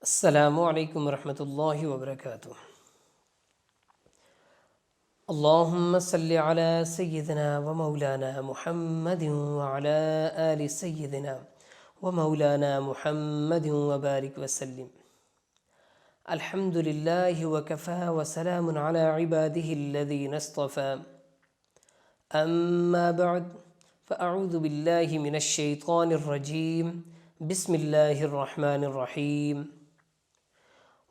السلام علیکم ورحمۃ اللہ وبرکاتہ۔ اللہم صلی علی سیدنا و مولانا محمد وعلی آل سیدنا و مولانا محمد وبارک وسلم۔ الحمد للہ وکفی وسلام علی عبادہ الذین اصطفی، اما بعد فاعوذ باللہ من الشیطان الرجیم، بسم اللہ الرحمن الرحیم۔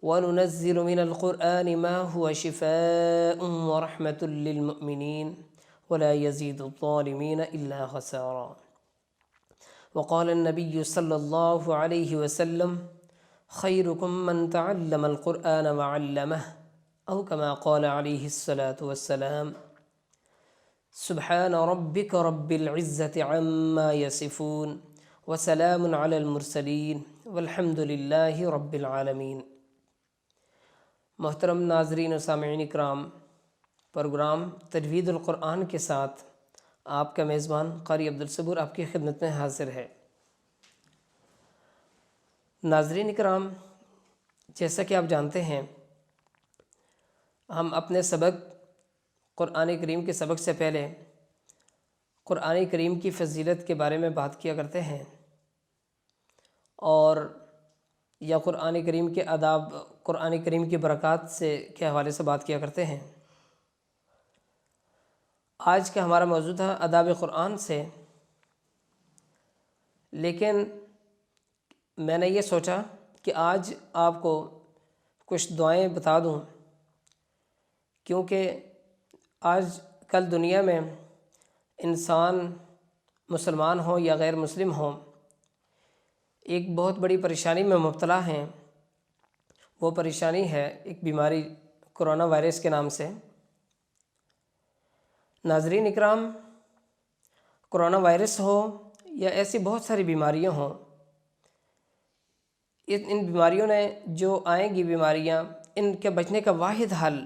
وَنُنَزِّلُ مِنَ الْقُرْآنِ مَا هُوَ شِفَاءٌ وَرَحْمَةٌ لِّلْمُؤْمِنِينَ وَلَا يَزِيدُ الظَّالِمِينَ إِلَّا خَسَارًا۔ وقال النبي صلى الله عليه وسلم: خيركم من تعلم القرآن وعلمه، أو كما قال عليه الصلاة والسلام۔ سبحان ربك رب العزة عما يصفون، وسلام على المرسلين، والحمد لله رب العالمين۔ محترم ناظرین و سامعین اکرام، پروگرام تجوید القرآن کے ساتھ آپ کا میزبان قاری عبدالصبور آپ کی خدمت میں حاضر ہے۔ ناظرین اکرام، جیسا کہ آپ جانتے ہیں، ہم اپنے سبق قرآن کریم کے سبق سے پہلے قرآن کریم کی فضیلت کے بارے میں بات کیا کرتے ہیں، اور یا قرآن کریم کے آداب، قرآن کریم کی برکات کے حوالے سے بات کیا کرتے ہیں۔ آج کا ہمارا موضوع تھا آداب قرآن سے، لیکن میں نے یہ سوچا کہ آج آپ کو کچھ دعائیں بتا دوں، کیونکہ آج کل دنیا میں انسان مسلمان ہوں یا غیر مسلم ہوں، ایک بہت بڑی پریشانی میں مبتلا ہیں۔ وہ پریشانی ہے ایک بیماری کرونا وائرس کے نام سے۔ ناظرین اکرام، کرونا وائرس ہو یا ایسی بہت ساری بیماریاں ہوں، ان بیماریوں نے جو آئیں گی بیماریاں، ان کے بچنے کا واحد حل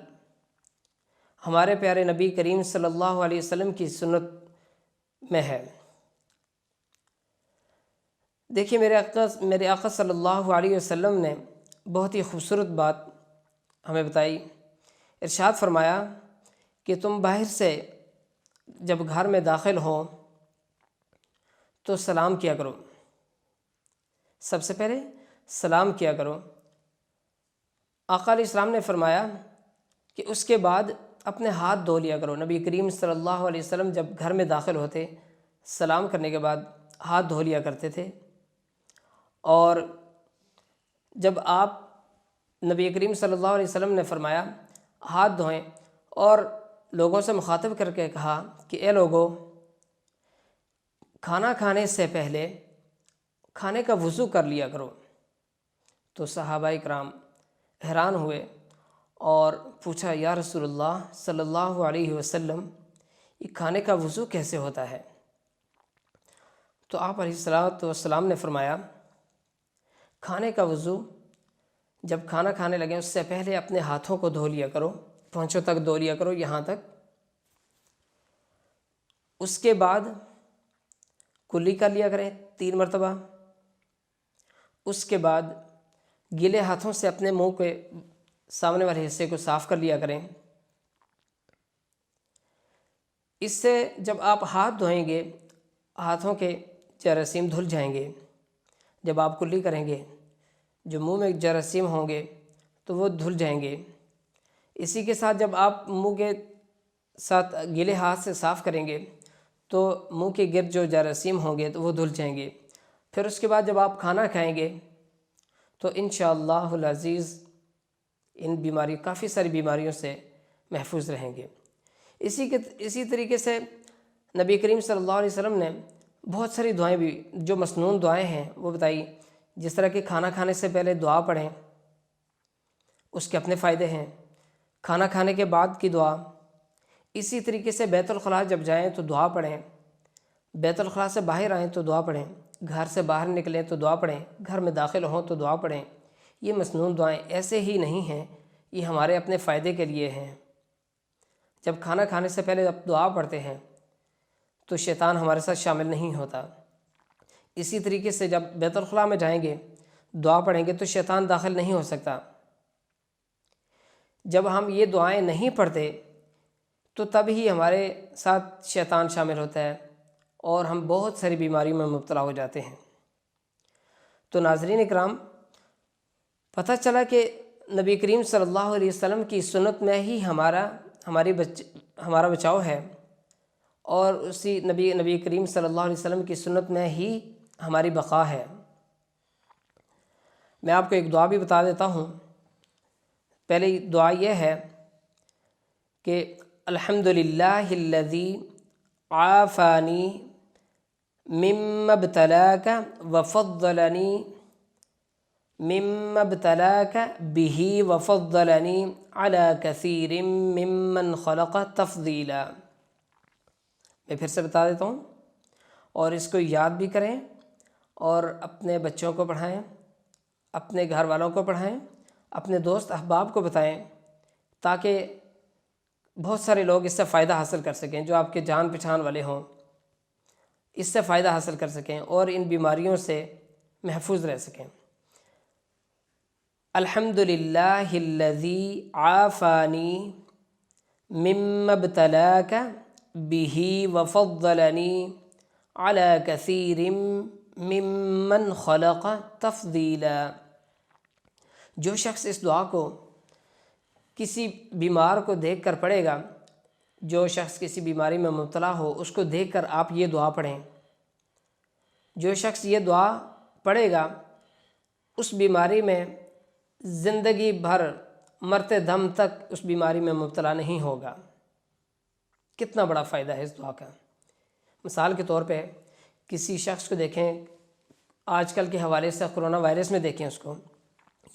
ہمارے پیارے نبی کریم صلی اللہ علیہ وسلم کی سنت میں ہے۔ دیکھیے، میرے آقا صلی اللہ علیہ وسلم نے بہت ہی خوبصورت بات ہمیں بتائی۔ ارشاد فرمایا کہ تم باہر سے جب گھر میں داخل ہو تو سلام کیا کرو، سب سے پہلے سلام کیا کرو۔ آقا علیہ السلام نے فرمایا کہ اس کے بعد اپنے ہاتھ دھو لیا کرو۔ نبی کریم صلی اللہ علیہ وسلم جب گھر میں داخل ہوتے، سلام کرنے کے بعد ہاتھ دھو لیا کرتے تھے، اور جب آپ نبی کریم صلی اللہ علیہ وسلم نے فرمایا ہاتھ دھوئیں، اور لوگوں سے مخاطب کر کے کہا کہ اے لوگو، کھانا کھانے سے پہلے کھانے کا وضو کر لیا کرو، تو صحابہ کرام حیران ہوئے اور پوچھا یا رسول اللہ صلی اللہ علیہ وسلم، یہ کھانے کا وضو کیسے ہوتا ہے؟ تو آپ علیہ الصلوۃ والسلام نے فرمایا کھانے کا وضو جب کھانا کھانے لگیں اس سے پہلے اپنے ہاتھوں کو دھو لیا کرو، پونچھوں تک دھو لیا کرو، یہاں تک۔ اس کے بعد کلی کر لیا کریں 3 مرتبہ۔ اس کے بعد گیلے ہاتھوں سے اپنے منہ کے سامنے والے حصے کو صاف کر لیا کریں۔ اس سے جب آپ ہاتھ دھوئیں گے، ہاتھوں کے جراثیم دھل جائیں گے۔ جب آپ کلی کریں گے، جو منہ میں جراثیم ہوں گے تو وہ دھل جائیں گے۔ اسی کے ساتھ جب آپ منہ کے ساتھ گیلے ہاتھ سے صاف کریں گے تو منہ کے گرد جو جراثیم ہوں گے تو وہ دھل جائیں گے۔ پھر اس کے بعد جب آپ کھانا کھائیں گے تو انشاءاللہ العزیز کافی ساری بیماریوں سے محفوظ رہیں گے۔ اسی طریقے سے نبی کریم صلی اللہ علیہ وسلم نے بہت ساری دعائیں بھی جو مسنون دعائیں ہیں وہ بتائی، جس طرح کہ کھانا کھانے سے پہلے دعا پڑھیں، اس کے اپنے فائدے ہیں۔ کھانا کھانے کے بعد کی دعا، اسی طریقے سے بیت الخلاء جب جائیں تو دعا پڑھیں، بیت الخلاء سے باہر آئیں تو دعا پڑھیں، گھر سے باہر نکلیں تو دعا پڑھیں، گھر میں داخل ہوں تو دعا پڑھیں۔ یہ مسنون دعائیں ایسے ہی نہیں ہیں، یہ ہمارے اپنے فائدے کے لیے ہیں۔ جب کھانا کھانے سے پہلے جب دعا پڑھتے ہیں تو شیطان ہمارے ساتھ شامل نہیں ہوتا۔ اسی طریقے سے جب بیت الخلاء میں جائیں گے، دعا پڑھیں گے تو شیطان داخل نہیں ہو سکتا۔ جب ہم یہ دعائیں نہیں پڑھتے تو تب ہی ہمارے ساتھ شیطان شامل ہوتا ہے اور ہم بہت ساری بیماریوں میں مبتلا ہو جاتے ہیں۔ تو ناظرین اکرام، پتہ چلا کہ نبی کریم صلی اللہ علیہ وسلم کی سنت میں ہی ہمارا بچاؤ ہے، اور اسی نبی کریم صلی اللہ علیہ وسلم کی سنت میں ہی ہماری بقا ہے۔ میں آپ کو ایک دعا بھی بتا دیتا ہوں۔ پہلی دعا یہ ہے کہ الحمدللہ الذی عافانی مما ابتلاک وفضلنی مما ابتلاک بہ وفضلنی علی کثیر ممن خلق تفضیلا۔ میں پھر سے بتا دیتا ہوں، اور اس کو یاد بھی کریں اور اپنے بچوں کو پڑھائیں، اپنے گھر والوں کو پڑھائیں، اپنے دوست احباب کو بتائیں، تاکہ بہت سارے لوگ اس سے فائدہ حاصل کر سکیں، جو آپ کے جان پہچان والے ہوں، اس سے فائدہ حاصل کر سکیں اور ان بیماریوں سے محفوظ رہ سکیں۔ الحمدللہ الذی عافانی مما ابتلاک بہ وفضلنی علی کثیر ممن خلق تفضیلا۔ جو شخص اس دعا کو کسی بیمار کو دیکھ کر پڑھے گا، جو شخص کسی بیماری میں مبتلا ہو، اس کو دیکھ کر آپ یہ دعا پڑھیں۔ جو شخص یہ دعا پڑھے گا اس بیماری میں زندگی بھر مرتے دم تک اس بیماری میں مبتلا نہیں ہوگا۔ کتنا بڑا فائدہ ہے اس دعا کا۔ مثال کے طور پہ کسی شخص کو دیکھیں، آج کل کے حوالے سے کرونا وائرس میں دیکھیں اس کو،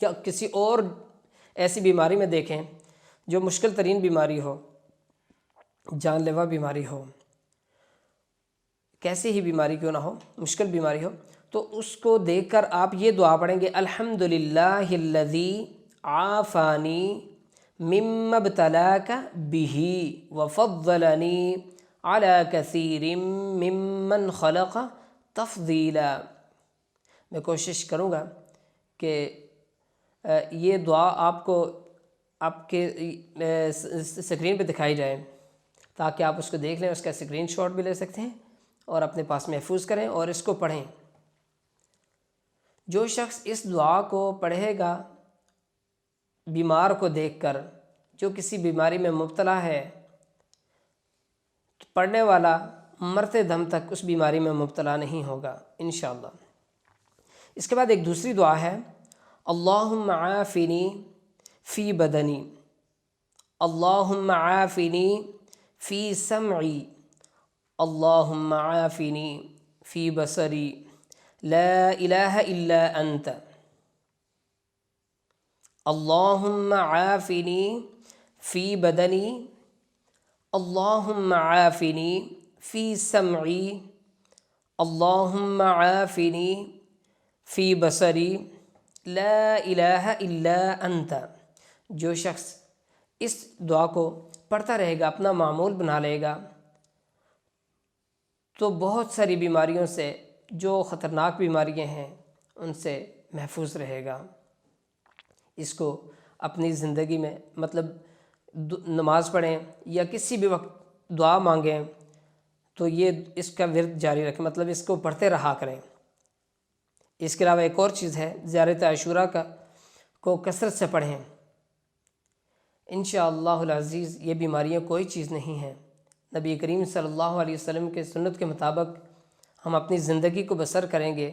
یا کسی اور ایسی بیماری میں دیکھیں جو مشکل ترین بیماری ہو، جان لیوا بیماری ہو، کیسی ہی بیماری کیوں نہ ہو، مشکل بیماری ہو، تو اس کو دیکھ کر آپ یہ دعا پڑھیں گے الحمدللہ الذی عافانی مما ابتلاک بہ وفضلنی علی کثیر ممن خلق تفضیلا۔ میں کوشش کروں گا کہ یہ دعا آپ کو آپ کے اسکرین پہ دکھائی جائے، تاکہ آپ اس کو دیکھ لیں، اس کا اسکرین شاٹ بھی لے سکتے ہیں اور اپنے پاس محفوظ کریں اور اس کو پڑھیں۔ جو شخص اس دعا کو پڑھے گا بیمار کو دیکھ کر، جو کسی بیماری میں مبتلا ہے، تو پڑھنے والا مرتے دم تک اس بیماری میں مبتلا نہیں ہوگا انشاءاللہ۔ اس کے بعد ایک دوسری دعا ہے، اللہم عافنی فی بدنی، اللہم عافنی فی سمعی، اللہم عافنی فی بصری، لا الہ الا انت۔ اللہم عافنی فی بدنی، اللہم عافنی فی سمعی، اللہم عافنی فی بصری، لا الہ الا انت۔ جو شخص اس دعا کو پڑھتا رہے گا، اپنا معمول بنا لے گا، تو بہت ساری بیماریوں سے، جو خطرناک بیماریاں ہیں، ان سے محفوظ رہے گا۔ اس کو اپنی زندگی میں، مطلب نماز پڑھیں یا کسی بھی وقت دعا مانگیں تو یہ اس کا ورد جاری رکھیں، مطلب اس کو پڑھتے رہا کریں۔ اس کے علاوہ ایک اور چیز ہے، زیارت عاشوراء کو کثرت سے پڑھیں۔ انشاءاللہ العزیز یہ بیماریاں کوئی چیز نہیں ہیں۔ نبی کریم صلی اللہ علیہ وسلم کے سنت کے مطابق ہم اپنی زندگی کو بسر کریں گے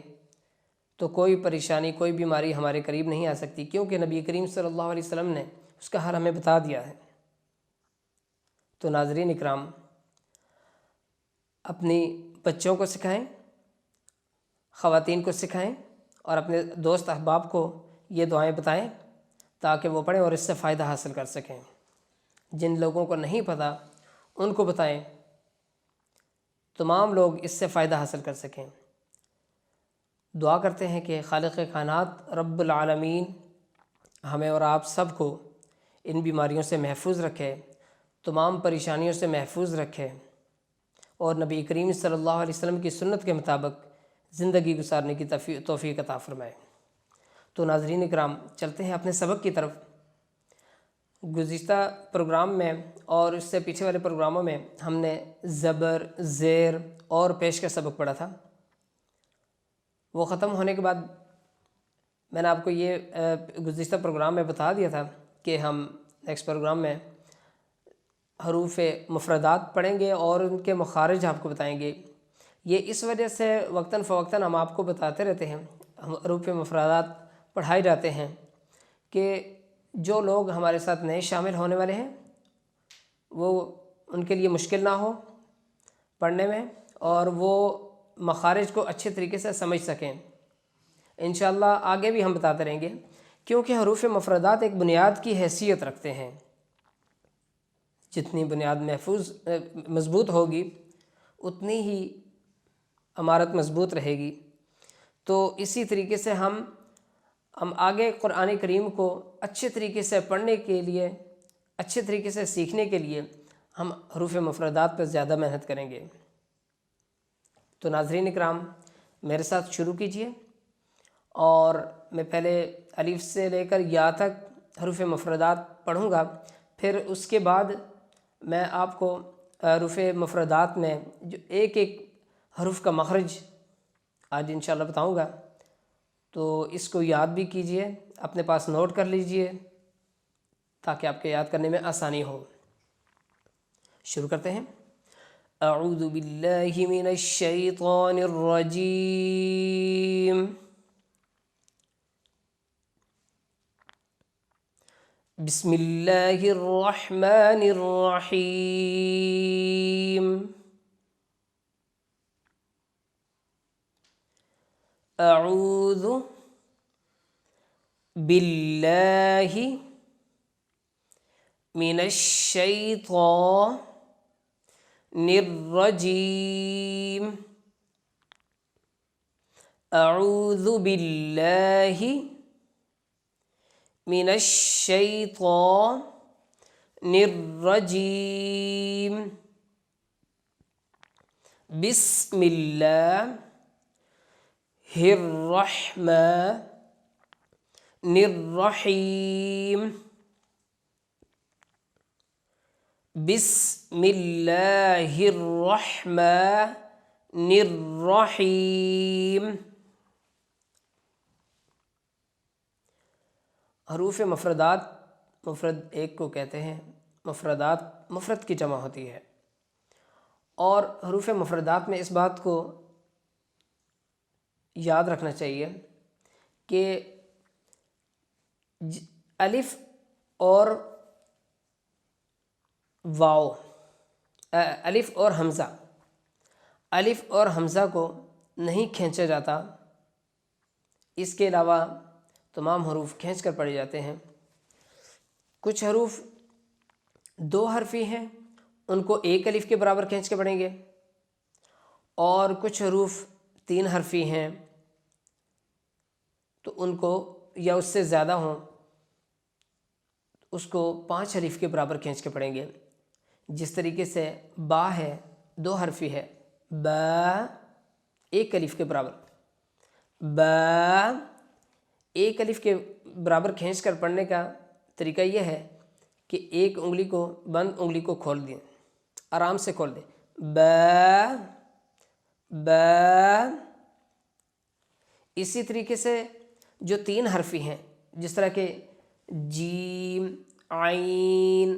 تو کوئی پریشانی، کوئی بیماری ہمارے قریب نہیں آ سکتی، کیونکہ نبی کریم صلی اللہ علیہ وسلم نے اس کا حل ہمیں بتا دیا ہے۔ تو ناظرین اکرام، اپنی بچوں کو سکھائیں، خواتین کو سکھائیں اور اپنے دوست احباب کو یہ دعائیں بتائیں تاکہ وہ پڑھیں اور اس سے فائدہ حاصل کر سکیں۔ جن لوگوں کو نہیں پتہ ان کو بتائیں، تمام لوگ اس سے فائدہ حاصل کر سکیں۔ دعا کرتے ہیں کہ خالق کائنات رب العالمین ہمیں اور آپ سب کو ان بیماریوں سے محفوظ رکھے، تمام پریشانیوں سے محفوظ رکھے، اور نبی کریم صلی اللہ علیہ وسلم کی سنت کے مطابق زندگی گزارنے کی توفیق عطا فرمائے۔ تو ناظرین اکرام چلتے ہیں اپنے سبق کی طرف۔ گزشتہ پروگرام میں اور اس سے پیچھے والے پروگراموں میں ہم نے زبر، زیر اور پیش کا سبق پڑھا تھا۔ وہ ختم ہونے کے بعد میں نے آپ کو یہ گزشتہ پروگرام میں بتا دیا تھا کہ ہم نیکسٹ پروگرام میں حروف مفردات پڑھیں گے اور ان کے مخارج آپ کو بتائیں گے۔ یہ اس وجہ سے وقتاً فوقتاً ہم آپ کو بتاتے رہتے ہیں، حروف مفردات پڑھائے جاتے ہیں کہ جو لوگ ہمارے ساتھ نئے شامل ہونے والے ہیں وہ ان کے لیے مشکل نہ ہو پڑھنے میں اور وہ مخارج کو اچھے طریقے سے سمجھ سکیں۔ انشاءاللہ آگے بھی ہم بتاتے رہیں گے، کیونکہ حروف مفردات ایک بنیاد کی حیثیت رکھتے ہیں۔ جتنی بنیاد مضبوط ہوگی اتنی ہی عمارت مضبوط رہے گی۔ تو اسی طریقے سے ہم آگے قرآن کریم کو اچھے طریقے سے پڑھنے کے لیے، اچھے طریقے سے سیکھنے کے لیے ہم حروف مفردات پر زیادہ محنت کریں گے۔ تو ناظرین اکرام میرے ساتھ شروع کیجئے، اور میں پہلے الف سے لے کر یا تک حروف مفردات پڑھوں گا، پھر اس کے بعد میں آپ کو حروف مفردات میں جو ایک ایک حرف کا مخرج آج انشاءاللہ بتاؤں گا۔ تو اس کو یاد بھی کیجئے، اپنے پاس نوٹ کر لیجئے تاکہ آپ کے یاد کرنے میں آسانی ہو۔ شروع کرتے ہیں۔ اعوذ باللہ من الشیطان الرجیم۔ بسم اللہ الرحمن الرحیم۔ اعوذ باللہ من الشیطان الرجیم۔ اعوذ باللہ من الشیطان الرجیم۔ بسم اللہ الرحمن الرحیم۔ بسم اللہ الرحمن الرحیم۔ حروف مفردات، مفرد ایک کو کہتے ہیں، مفردات مفرد کی جمع ہوتی ہے، اور حروف مفردات میں اس بات کو یاد رکھنا چاہیے کہ الف اور واو، الف اور حمزہ کو نہیں کھینچا جاتا، اس کے علاوہ تمام حروف کھینچ کر پڑھے جاتے ہیں۔ کچھ حروف دو حرفی ہیں، ان کو ایک الف کے برابر کھینچ کے پڑھیں گے، اور کچھ حروف تین حرفی ہیں تو ان کو یا اس سے زیادہ ہوں اس کو پانچ الف کے برابر کھینچ کے پڑھیں گے۔ جس طریقے سے با ہے، دو حرفی ہے، با ایک الف کے برابر، با ایک الف کے برابر کھینچ کر پڑھنے کا طریقہ یہ ہے کہ ایک انگلی کو، بند انگلی کو کھول دیں، آرام سے کھول دیں، با با۔ اسی طریقے سے جو تین حرفی ہیں، جس طرح کہ جیم، عین،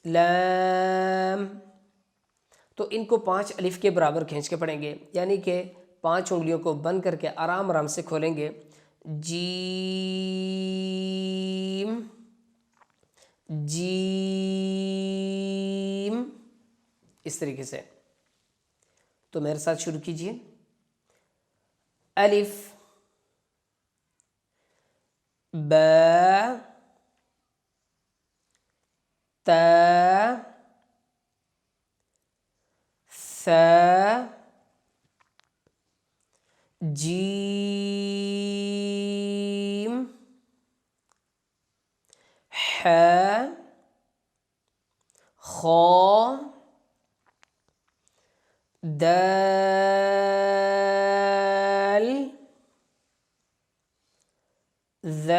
لام، تو ان کو پانچ الف کے برابر کھینچ کے پڑھیں گے، یعنی کہ پانچ انگلیوں کو بند کر کے آرام سے کھولیں گے، جیم جیم، اس طریقے سے۔ تو میرے ساتھ شروع کیجئے۔ الف، با، تا، ثا، جیم، حا، خا، دال، ذال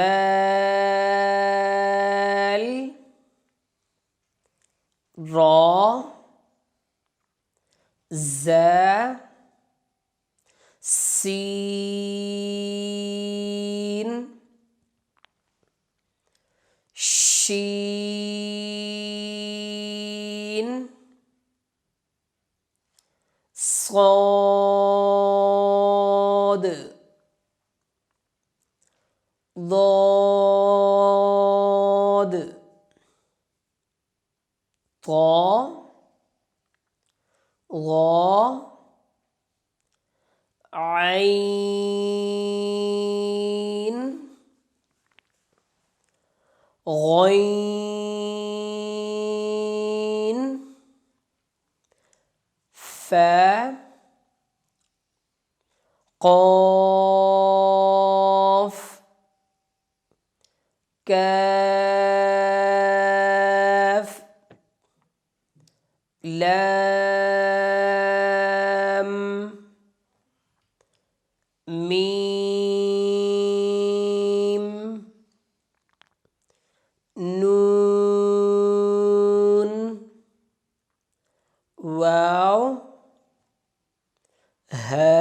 را زا سین شین صاد ضاد طا غا عین غین فا قاف کاف لام میم نون واو ہا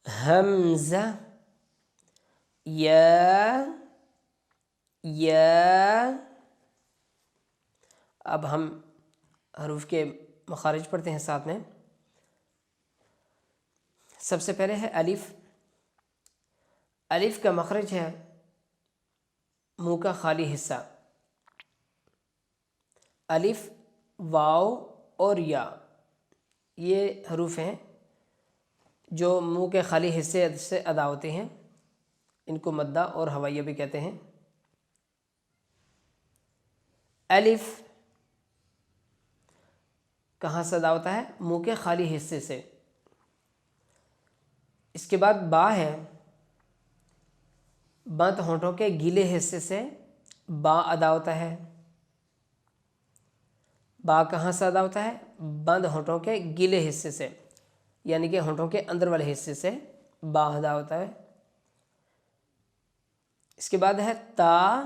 حمزہ یا اب ہم حروف کے مخارج پڑھتے ہیں ساتھ میں. سب سے پہلے ہے الف. الف کا مخرج ہے منہ کا خالی حصہ. الف، واو اور یا یہ حروف ہیں جو منہ کے خالی حصے سے ادا ہوتے ہیں. ان کو مدہ اور ہوائیہ بھی کہتے ہیں. الف کہاں سے ادا ہوتا ہے؟ منہ کے خالی حصے سے. اس کے بعد با ہے. بند ہونٹوں کے گیلے حصے سے با ادا ہوتا ہے. با کہاں سے ادا ہوتا ہے؟ بند ہونٹوں کے گیلے حصے سے، یعنی کہ ہونٹوں کے اندر والے حصے سے با ادا ہوتا ہے. اس کے بعد ہے تا.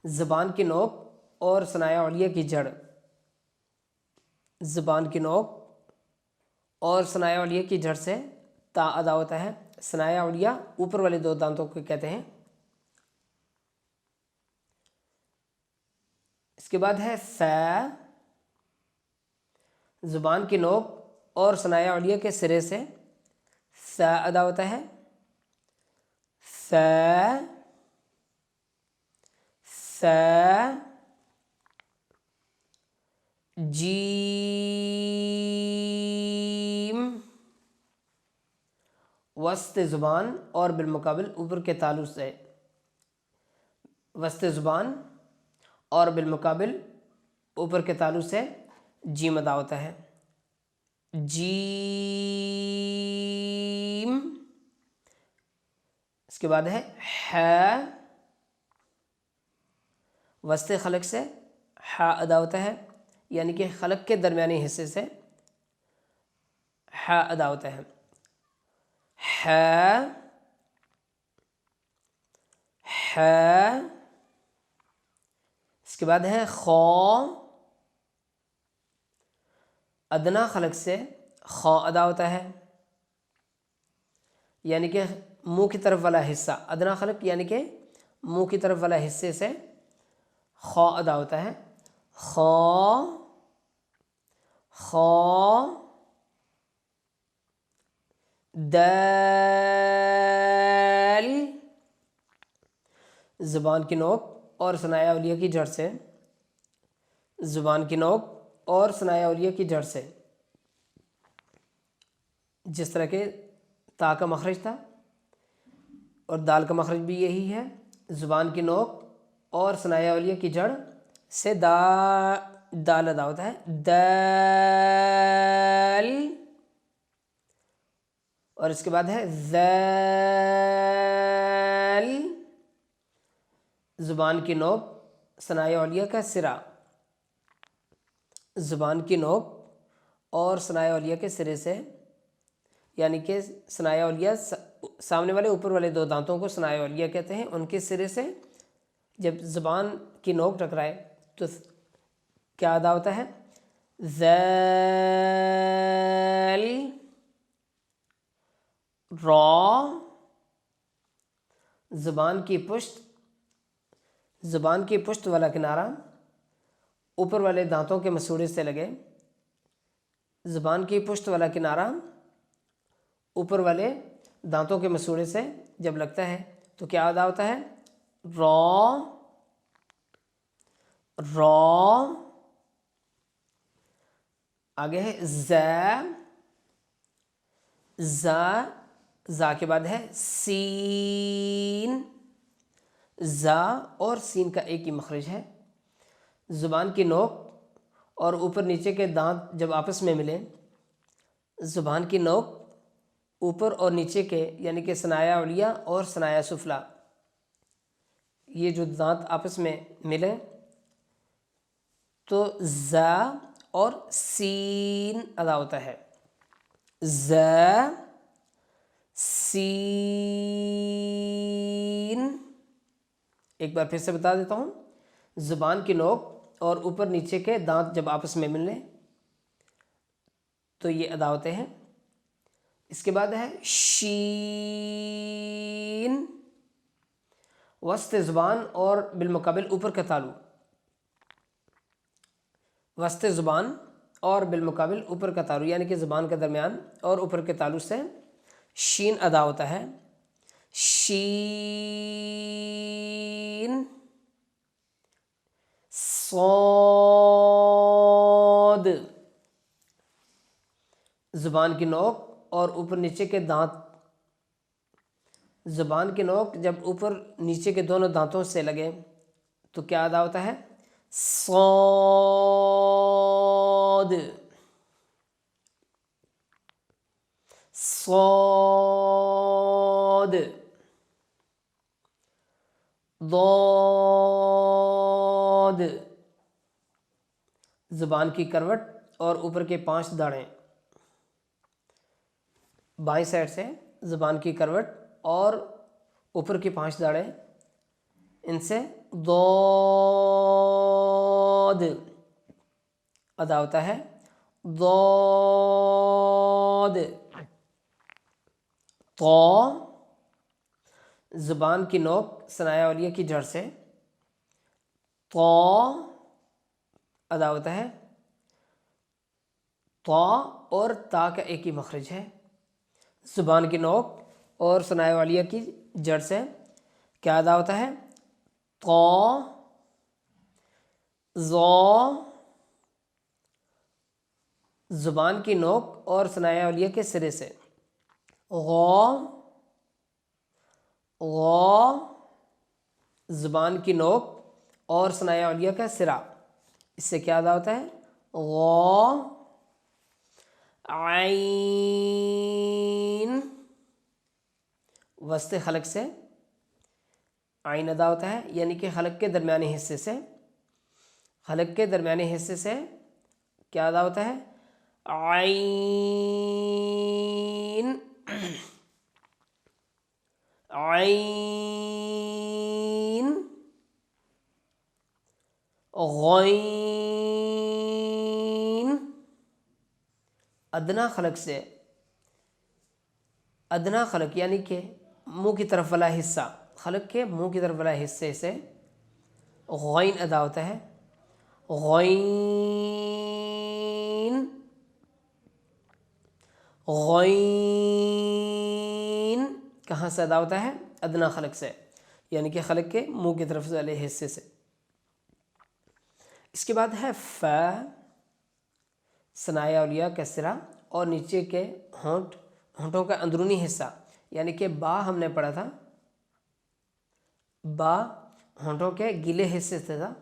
زبان کی نوک اور ثنایا علیہ کی جڑ. زبان کی نوک اور ثنایا علیہ کی جڑ سے تا ادا ہوتا ہے. ثنایا علیہ اوپر والے دو دانتوں کو کہتے ہیں. اس کے بعد ہے فا. زبان کی نوک اور ثنایا علیہ کے سرے سے فا ادا ہوتا ہے. فا فا. جیم. وسط زبان اور بالمقابل اوپر کے تعلق سے وسط زبان اور بالمقابل اوپر کے تعلق سے جیم ادا ہوتا ہے. جیم. اس کے بعد ہے ہا. وسط خلق سے ہا ادا ہوتا ہے، یعنی کہ خلق کے درمیانی حصے سے ہا ادا ہوتا ہے. ہا ہا. اس کے بعد ہے خا. ادنا خلق سے خا ادا ہوتا ہے، یعنی کہ منہ کی طرف والا حصہ. ادنا خلق یعنی کہ منہ کی طرف والا حصے سے خا ادا ہوتا ہے. خا خا. دال. زبان کی نوک اور ثنایا علیہ کی جڑ سے زبان کی نوک اور ثنایا علیہ کی جڑ سے جس طرح کے تا کا مخرج تھا اور دال کا مخرج بھی یہی ہے. زبان کی نوک اور ثنایا علیہ کی جڑ سے دال ادا ہوتا ہے. دال. اور اس کے بعد ہے ذال. زبان کی نوک ثنایا علیہ کا سرا. زبان کی نوک اور ثنایا علیہ کے سرے سے، یعنی کہ ثنایا علیہ سامنے والے اوپر والے دو دانتوں کو ثنایا علیہ کہتے ہیں. ان کے سرے سے جب زبان کی نوک ٹکرائے تو کیا ادا ہوتا ہے؟ ذال را. زبان کی پشت والا کنارہ اوپر والے دانتوں کے مسوڑے سے لگے. زبان کی پشت والا کنارہ اوپر والے دانتوں کے مسوڑے سے جب لگتا ہے تو کیا ادا ہوتا ہے؟ را. آگے ہے زا کے بعد ہے سین. زا اور سین کا ایک ہی مخرج ہے. زبان کی نوک اور اوپر نیچے کے دانت جب آپس میں ملیں، زبان کی نوک اوپر اور نیچے کے یعنی کہ ثنایا علیہ اور ثنایا سفلی، یہ جو دانت آپس میں ملیں تو زا اور سین ادا ہوتا ہے. زا سین. ایک بار پھر سے بتا دیتا ہوں. زبان کی نوک اور اوپر نیچے کے دانت جب آپس میں ملیں تو یہ ادا ہوتے ہیں. اس کے بعد ہے شین. وسط زبان اور بالمقابل اوپر کا تالو. وسط زبان اور بالمقابل اوپر کا تالو یعنی کہ زبان کے درمیان اور اوپر کے تالو سے شین ادا ہوتا ہے. شین. صاد. زبان کی نوک اور اوپر نیچے کے دانت، زبان کی نوک جب اوپر نیچے کے دونوں دانتوں سے لگے تو کیا ادا ہوتا ہے؟ صاد. صاد. ضاد. زبان کی کروٹ اور اوپر کے 5 داڑیں، بائیں سائڈ سے زبان کی کروٹ اور اوپر کی 5 داڑیں، ان سے ضاد ادا ہوتا ہے. ضاد. طا. زبان کی نوک ثنایا علیہ کی جڑ سے طا ادا ہوتا ہے. طا اور تا کا ایک ہی مخرج ہے. زبان کی نوک اور ثنایا علیہ کی جڑ سے کیا ادا ہوتا ہے؟ طا. ظا. زبان کی نوک اور ثنایا علیہ کے سرے سے غا. غا. زبان کی نوک اور ثنایا علیہ کا سرا، اس سے کیا ادا ہوتا ہے؟ غا. عین. وسط حلق سے عین ادا ہوتا ہے یعنی کہ حلق کے درمیانی حصے سے کیا ادا ہوتا ہے؟ عین. عین. غین. ادنا خلق یعنی کہ منہ کی طرف والا حصہ، خلق کے منہ کی طرف والا حصے سے غین ادا ہوتا ہے. غین. غین کہاں سے ادا ہوتا ہے؟ ادنا خلق سے یعنی کہ خلق کے منہ کی طرف والے حصے سے. اس کے بعد ہے فا. ثنایا علیہ کا سرا اور نیچے کے ہونٹوں کا اندرونی حصہ یعنی کہ با ہم نے پڑھا تھا، با ہونٹوں کے گیلے حصے سے تھا،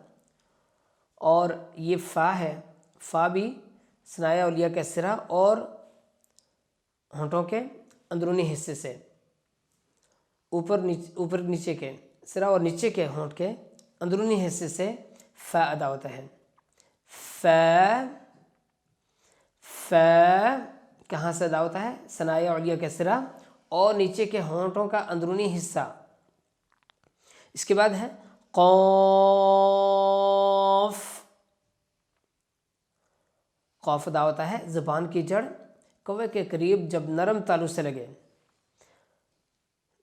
اور یہ فا ہے. فا بھی ثنایا علیہ کا سرا اور ہونٹوں کے اندرونی حصے سے اوپر نیچے کے سرا اور نیچے کے ہونٹ کے اندرونی حصے سے فا ادا ہوتا ہے. فا. فا کہاں سے ادا ہوتا ہے؟ ثنایا علیہ کا سرا اور نیچے کے ہونٹوں کا اندرونی حصہ. اس کے بعد ہے قاف. قاف ادا ہوتا ہے زبان کی جڑ کوے کے قریب جب نرم تالو سے لگے.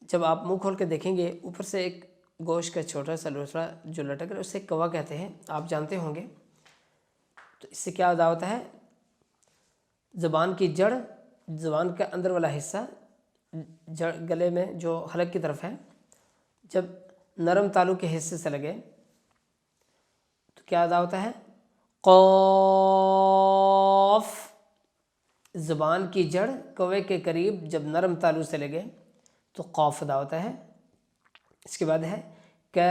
جب آپ منہ کھول کے دیکھیں گے اوپر سے ایک گوشت کا چھوٹا سا لوسڑا جو لٹک رہا ہے اسے کوا کہتے ہیں، آپ جانتے ہوں گے. تو اس سے کیا ادا ہوتا ہے؟ زبان کی جڑ، زبان کا اندر والا حصہ جڑ گلے میں جو حلق کی طرف ہے، جب نرم تالو کے حصے سے لگے تو کیا ادا ہوتا ہے؟ قاف. زبان کی جڑ کوے کے قریب جب نرم تالو سے لگے تو قاف ادا ہوتا ہے. اس کے بعد ہے کیف.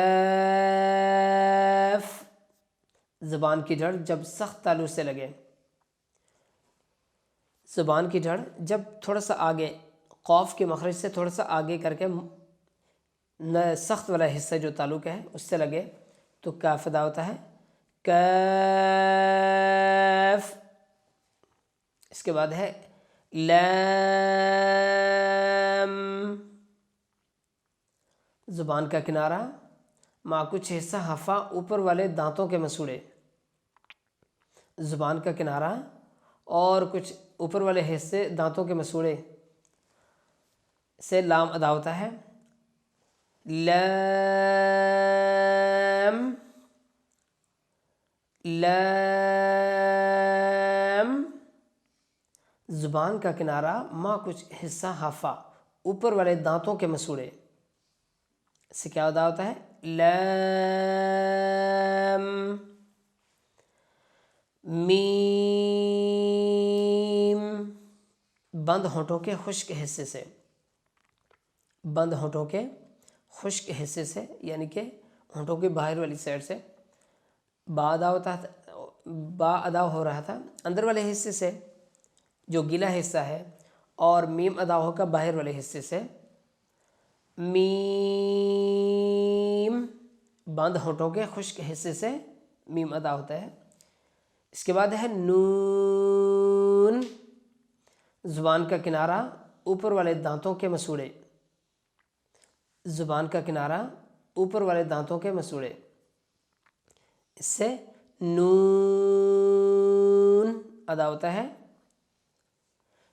زبان کی جڑ جب سخت تالو سے لگے، زبان کی جڑ جب تھوڑا سا آگے قاف کے مخرج سے تھوڑا سا آگے کر کے سخت والا حصہ جو تالو کا ہے اس سے لگے تو کاف ادا ہوتا ہے کیف. اس کے بعد ہے لام. زبان کا کنارہ مع کچھ حصہ ہفا اوپر والے دانتوں کے مسوڑے. زبان کا کنارہ اور کچھ اوپر والے حصے دانتوں کے مسوڑے سے لام ادا ہوتا ہے لام. لام. زبان کا کنارہ مع کچھ حصہ ہافا اوپر والے دانتوں کے مسوڑے سے کیا ادا ہوتا ہے؟ لام. میم. بند ہونٹوں کے خشک حصے سے، بند ہونٹوں کے خشک حصے سے یعنی کہ ہونٹوں کی باہر والی سائڈ سے با ادا ہو رہا تھا اندر والے حصے سے جو گیلا حصہ ہے، اور میم ادا ہوگا باہر والے حصے سے. میم. بند ہونٹوں کے خشک حصے سے میم ادا ہوتا ہے. اس کے بعد ہے نون. زبان کا کنارہ اوپر والے دانتوں کے مسوڑے. زبان کا کنارہ اوپر والے دانتوں کے مسوڑے، اس سے نون ادا ہوتا ہے.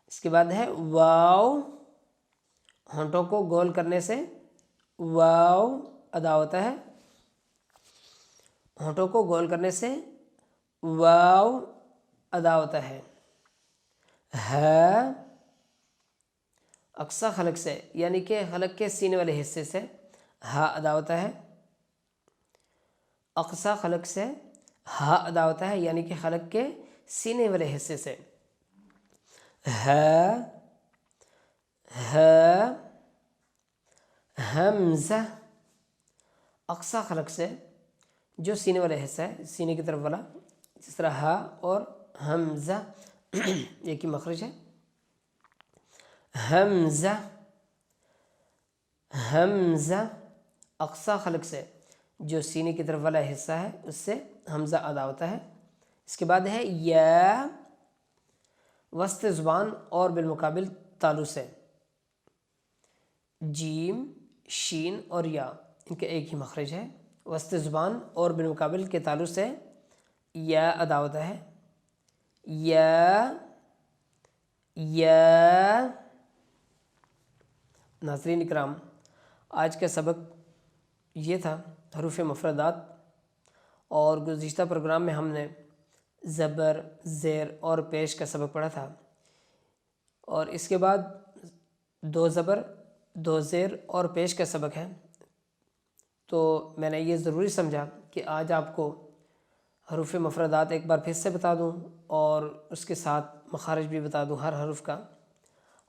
اس کے بعد ہے واو. ہونٹوں کو گول کرنے سے واو ادا ہوتا ہے. ہونٹوں کو گول کرنے سے واو ادا ہوتا ہے. ہے. اقصی حلق سے یعنی کہ حلق کے سینے والے حصے سے ہا ادا ہوتا ہے. اقصی حلق سے ہا ادا ہوتا ہے یعنی کہ حلق کے سینے والے حصے سے. ہے. ہے. حمزہ. اقصی حلق سے جو سینے والا حصہ ہے سینے کی طرف والا، جس طرح ہا اور حمزہ ایک ہی مخرج ہے. حمزہ. حمزہ. اقصی حلق سے جو سینے کی طرف والا حصہ ہے اس سے حمزہ ادا ہوتا ہے. اس کے بعد ہے یا. وسط زبان اور بالمقابل تالو سے جیم، شین اور یا ان کے ایک ہی مخرج ہے. وسط زبان اور بالمقابل کے تالو سے یا ادا ہوتا ہے. یا. یا. ناظرین اکرام، آج کا سبق یہ تھا حروف مفردات، اور گزشتہ پروگرام میں ہم نے زبر، زیر اور پیش کا سبق پڑھا تھا، اور اس کے بعد 2 زبر 2 زیر اور پیش کا سبق ہے. تو میں نے یہ ضروری سمجھا کہ آج آپ کو حروف مفردات ایک بار پھر سے بتا دوں اور اس کے ساتھ مخارج بھی بتا دوں ہر حرف کا.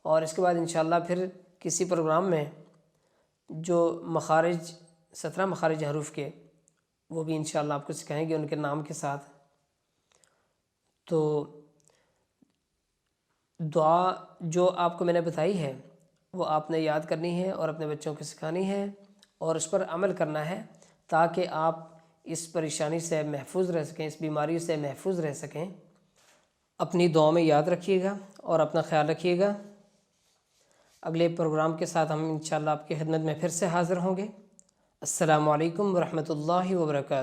اور اس کے بعد انشاءاللہ پھر کسی پروگرام میں جو مخارج 17 مخارج حروف کے وہ بھی انشاءاللہ آپ کو سکھائیں گے ان کے نام کے ساتھ. تو دعا جو آپ کو میں نے بتائی ہے وہ آپ نے یاد کرنی ہے اور اپنے بچوں کو سکھانی ہے اور اس پر عمل کرنا ہے تاکہ آپ اس پریشانی سے محفوظ رہ سکیں، اس بیماری سے محفوظ رہ سکیں. اپنی دعا میں یاد رکھیے گا اور اپنا خیال رکھیے گا. اگلے پروگرام کے ساتھ ہم انشاءاللہ آپ کی خدمت میں پھر سے حاضر ہوں گے۔ السلام علیکم ورحمۃ اللہ وبرکاتہ۔